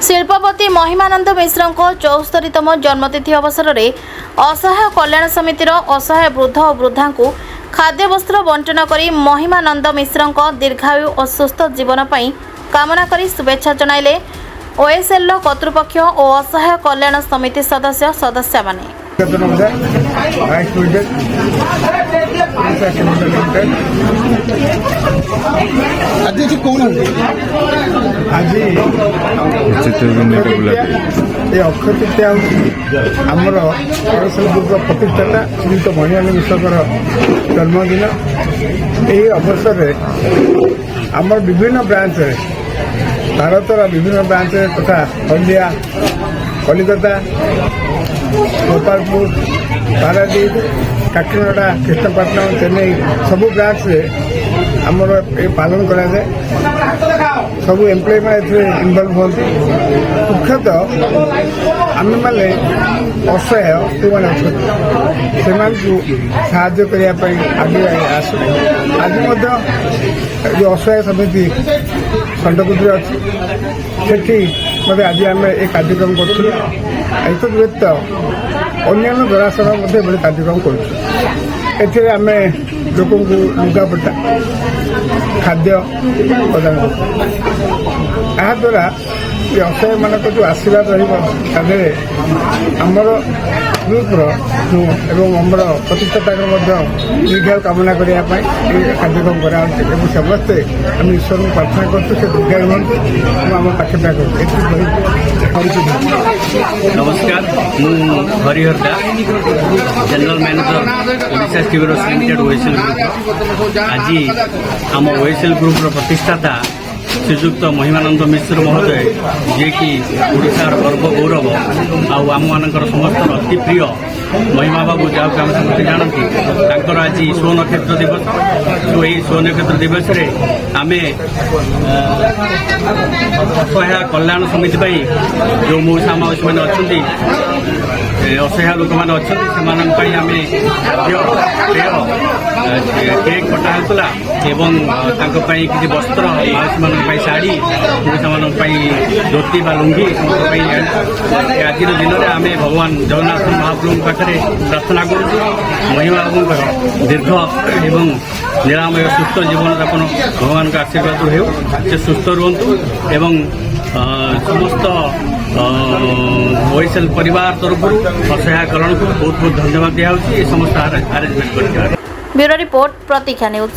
शिल्पपति महिमानंद मिश्र 74तम जन्मतिथि अवसर में असहाय कल्याण समितिर असहाय वृद्ध और वृद्धा को खाद्य वस्त्र बंटन कर महिमानंद मिश्र दीर्घायु और सुस्थ जीवन पर कामना कर शुभेच्छा जनाइले ओएसएल कर्तृपक्ष और असहाय कल्याण समिति सदस्य माने। अक्षय तृतीया आमर ओएसएल ग्रुप प्रतिष्ठाता श्रीयुक्त महिमानंद मिश्र जन्मदिन। यही अवसर में आमर विभिन्न ब्रांच भारतर विभिन्न ब्रांच तथा हल्दिया कलिकता गोपालपुर पारादीप काकीनाडा कृष्णपट्टनम चेन्नई सबू ब्रांच आमर ये पालन कराए। सब एम्प्लॉय मैंने इनवल्व होती। मुख्यतः आम मैंने असहाय जो मैंने साहाय्य करने आगे आसू। आज जो असहाय समिति खंडकुटी अच्छी मत आज आम एक कार्यक्रम करूँ। एतद व्यतीत अन्य जरासन कार्यक्रम करें लोक लुगापटा खाद्य प्रदान द्वारा ये असहाय मान जो आशीर्वाद रमर ग्रुपर जो आमर प्रतिष्ठाता दीर्घायु कामना करने कार्यक्रम कराई। समस्ते आम ईश्वर को प्रार्थना कर दीर्घायु हूँ पाखे नमस्कार, मु Harihar Das general manager Odisha stevedores limited OSL group. आज आम ओएसएल ग्रुप प्रतिष्ठाता श्रीजुक्त महिमानंद मिश्र महोदय जी कि ओडिशार गर्व गौरव आम मानकर समस्त अति प्रिय महिमा बाबू जहाँ आम समस्त जानती आज स्व नक्षत्र दिवस। जो यही स्व नक्षत्र दिवस आम असहाय कल्याण समिति जो मौसा माउसी मैंने अच्छा असहाय लोक मैंने अच्छा आम केक कटा होता किसी वस्त्र माउसी मान शाढ़ी पुरुष धोती बा लुंगी आज दिन में आम भगवान जगन्नाथ महाप्रभु पाखे प्रार्थना करुँ महिमा बाबू दीर्घ एवं निरामय सुस्थ जीवन यापन भगवान का आशीर्वाद हो से सुस्थ रुहतु एवं समस्त ओएसएल परिवार तरफ असहाय कल्याण को बहुत बहुत धन्यवाद दिया समस्त अरेंजमेंट कर। ब्यूरो रिपोर्ट प्रतीक्षा न्यूज।